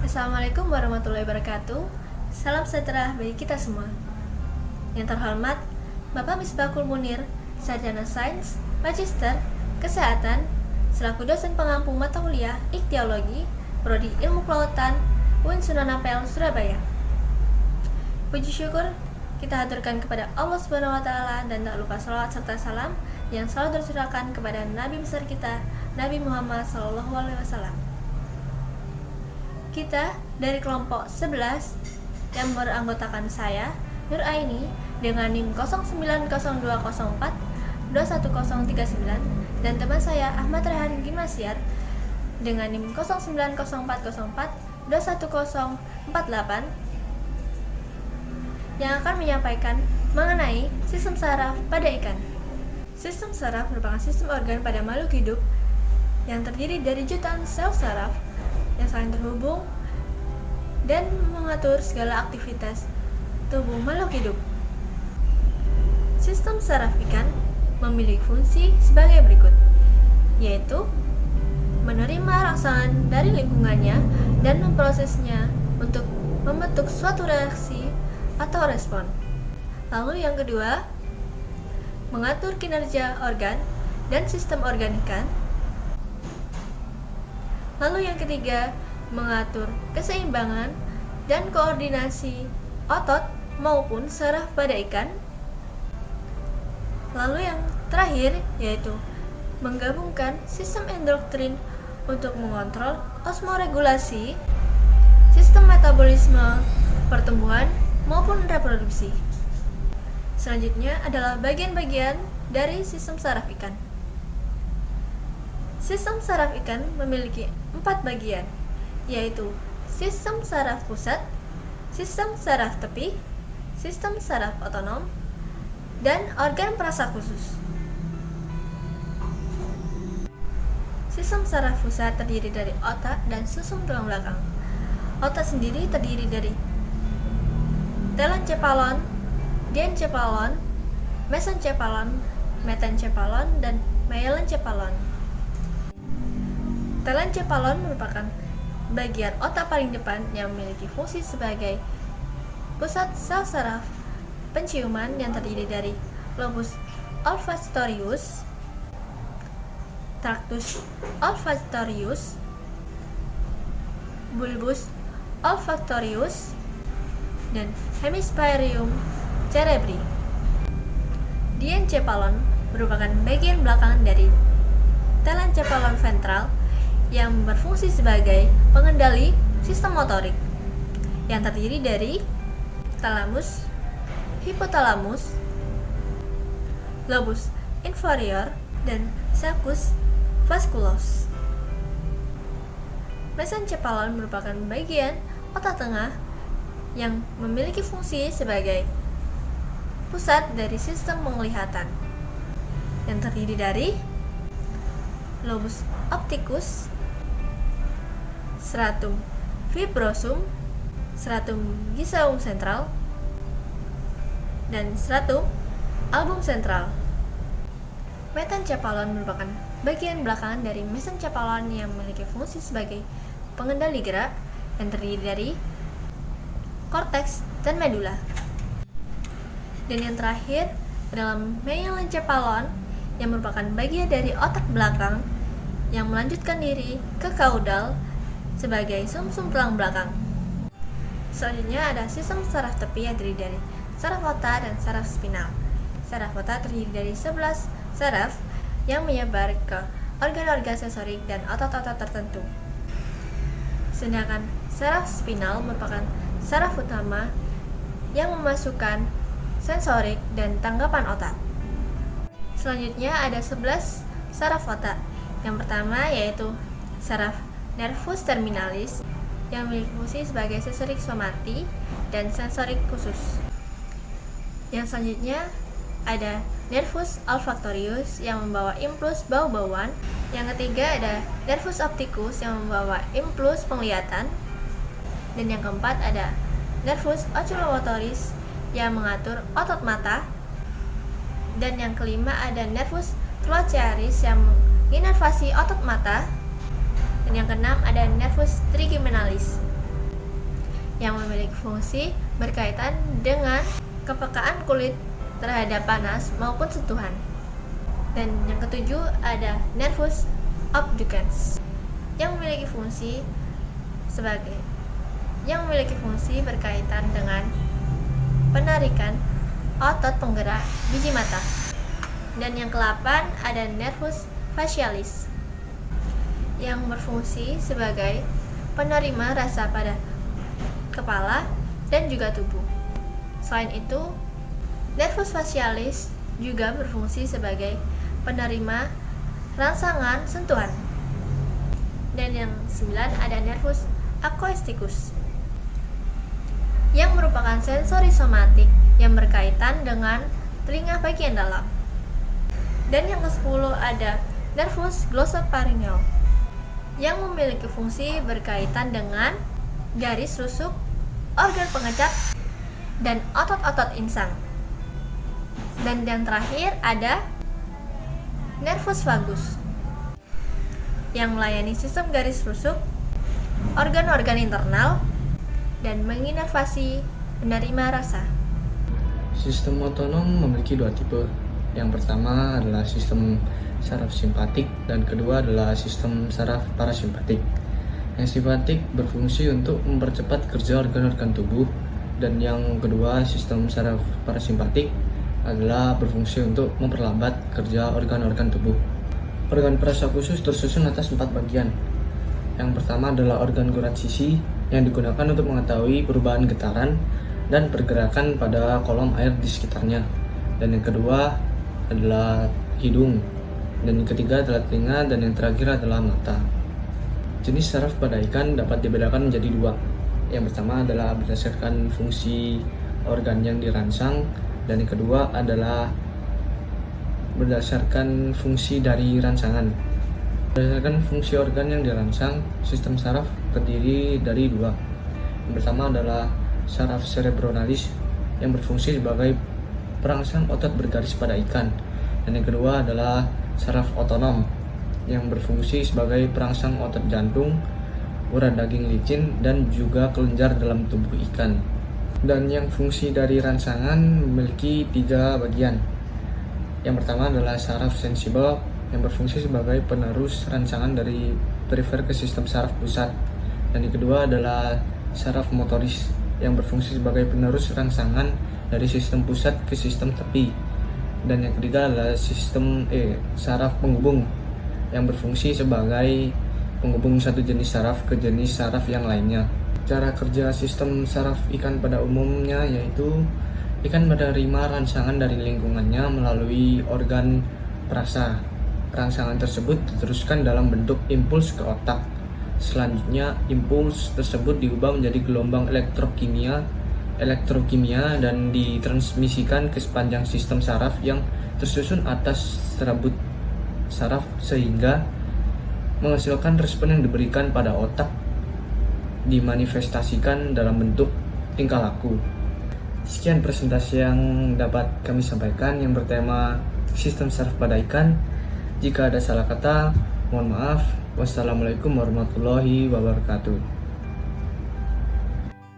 Assalamualaikum warahmatullahi wabarakatuh. Salam sejahtera bagi kita semua. Yang terhormat Bapak Misbahul Munir, Sarjana Sains, Magister, Kesehatan, selaku dosen pengampu mata kuliah Ikhtiologi, Prodi Ilmu Kelautan, UIN Sunan Ampel, Surabaya. Puji syukur kita haturkan kepada Allah Subhanahu wa Ta'ala, dan tak lupa salawat serta salam yang selalu tercurahkan kepada Nabi besar kita, Nabi Muhammad SAW. Kita dari kelompok 11 yang beranggotakan saya, Nur Aini, dengan NIM 090204 21039, dan teman saya Ahmad Rehan Gimnasiat dengan NIM 090404 21048 yang akan menyampaikan mengenai sistem saraf pada ikan. Sistem saraf merupakan sistem organ pada makhluk hidup yang terdiri dari jutaan sel saraf yang saling terhubung dan mengatur segala aktivitas tubuh makhluk hidup. Sistem saraf ikan memiliki fungsi sebagai berikut, yaitu menerima rangsangan dari lingkungannya dan memprosesnya untuk membentuk suatu reaksi atau respon. Lalu yang kedua, mengatur kinerja organ dan sistem organ ikan. Lalu yang ketiga, mengatur keseimbangan dan koordinasi otot maupun saraf pada ikan. Lalu yang terakhir, yaitu menggabungkan sistem endokrin untuk mengontrol osmoregulasi, sistem metabolisme, pertumbuhan maupun reproduksi. Selanjutnya adalah bagian-bagian dari sistem saraf ikan. Sistem saraf ikan memiliki 4 bagian, yaitu sistem saraf pusat, sistem saraf tepi, sistem saraf otonom, dan organ perasa khusus. Sistem saraf pusat terdiri dari otak dan susum tulang belakang. Otak sendiri terdiri dari telencephalon, diencephalon, mesencephalon, metencephalon, dan myelencephalon. Telencephalon merupakan bagian otak paling depan yang memiliki fungsi sebagai pusat sel saraf penciuman yang terdiri dari lobus olfactorius, tractus olfactorius, bulbus olfactorius, dan hemispherium cerebri. Diencephalon merupakan bagian belakang dari telencephalon ventral yang berfungsi sebagai pengendali sistem motorik yang terdiri dari talamus, hipotalamus, lobus inferior, dan sulcus vasculosus. Mesencephalon merupakan bagian otak tengah yang memiliki fungsi sebagai pusat dari sistem penglihatan yang terdiri dari lobus opticus, stratum fibrosum, stratum gisaum sentral, dan stratum album sentral. Metencephalon merupakan bagian belakang dari mesencephalon yang memiliki fungsi sebagai pengendali gerak yang terdiri dari korteks dan medula. Dan yang terakhir adalah myelencephalon yang merupakan bagian dari otak belakang yang melanjutkan diri ke kaudal sebagai sumsum tulang belakang. Selanjutnya ada sistem saraf tepi yang terdiri dari saraf otak dan saraf spinal. Saraf otak terdiri dari 11 saraf yang menyebar ke organ-organ sensorik dan otot-otot tertentu. Sedangkan saraf spinal merupakan saraf utama yang memasukkan sensorik dan tanggapan otak. Selanjutnya ada 11 saraf otak. Yang pertama yaitu saraf nervus terminalis yang memiliki fungsi sebagai sensorik somati dan sensorik khusus. Yang selanjutnya ada nervus olfactorius yang membawa impuls bau-bauan. Yang ketiga ada nervus opticus yang membawa impuls penglihatan. Dan yang keempat ada nervus oculomotoris yang mengatur otot mata. Dan yang kelima ada nervus trochlearis yang menginervasi otot mata. Dan yang keenam ada nervus trigeminalis yang memiliki fungsi berkaitan dengan kepekaan kulit terhadap panas maupun sentuhan. Dan yang ketujuh ada nervus abducens yang memiliki fungsi berkaitan dengan penarikan otot penggerak biji mata. Dan yang ke-8 ada nervus facialis yang berfungsi sebagai penerima rasa pada kepala dan juga tubuh. Selain itu, nervus facialis juga berfungsi sebagai penerima rangsangan sentuhan. Dan yang 9 ada nervus acousticus yang merupakan sensori somatik yang berkaitan dengan telinga bagian dalam. Dan yang ke-10 ada nervus glossopharyngeal yang memiliki fungsi berkaitan dengan garis rusuk, organ pengecap, dan otot-otot insang. Dan yang terakhir ada nervus vagus yang melayani sistem garis rusuk, organ-organ internal, dan menginervasi penerima rasa. Sistem otonom memiliki dua tipe. Yang pertama adalah sistem saraf simpatik dan kedua adalah sistem saraf parasimpatik. Yang simpatik berfungsi untuk mempercepat kerja organ-organ tubuh dan yang kedua sistem saraf parasimpatik adalah berfungsi untuk memperlambat kerja organ-organ tubuh. Organ perasa khusus tersusun atas 4 bagian. Yang pertama adalah organ gurat sisi yang digunakan untuk mengetahui perubahan getaran dan pergerakan pada kolom air di sekitarnya. Dan yang kedua adalah hidung. Dan yang ketiga adalah telinga dan yang terakhir adalah mata. Jenis saraf pada ikan dapat dibedakan menjadi 2. Yang pertama adalah berdasarkan fungsi organ yang dirangsang dan yang kedua adalah berdasarkan fungsi dari rangsangan. Berdasarkan fungsi organ yang dirangsang, sistem saraf terdiri dari 2. Yang pertama adalah saraf cerebronalis yang berfungsi sebagai perangsang otot bergaris pada ikan. Dan yang kedua adalah saraf otonom yang berfungsi sebagai perangsang otot jantung, urat daging licin, dan juga kelenjar dalam tubuh ikan. Dan yang fungsi dari rangsangan memiliki 3 bagian. Yang pertama adalah saraf sensibel yang berfungsi sebagai penerus rangsangan dari perifer ke sistem saraf pusat. Dan yang kedua adalah saraf motoris yang berfungsi sebagai penerus rangsangan dari sistem pusat ke sistem tepi. Dan yang ketiga adalah saraf penghubung yang berfungsi sebagai penghubung satu jenis saraf ke jenis saraf yang lainnya. Cara kerja sistem saraf ikan pada umumnya yaitu ikan menerima rangsangan dari lingkungannya melalui organ perasa. Rangsangan tersebut diteruskan dalam bentuk impuls ke otak. Selanjutnya, impuls tersebut diubah menjadi gelombang elektrokimia dan ditransmisikan ke sepanjang sistem saraf yang tersusun atas serabut saraf sehingga menghasilkan respon yang diberikan pada otak dimanifestasikan dalam bentuk tingkah laku. Sekian presentasi yang dapat kami sampaikan yang bertema sistem saraf pada ikan. Jika ada salah kata, mohon maaf. Wassalamualaikum warahmatullahi wabarakatuh.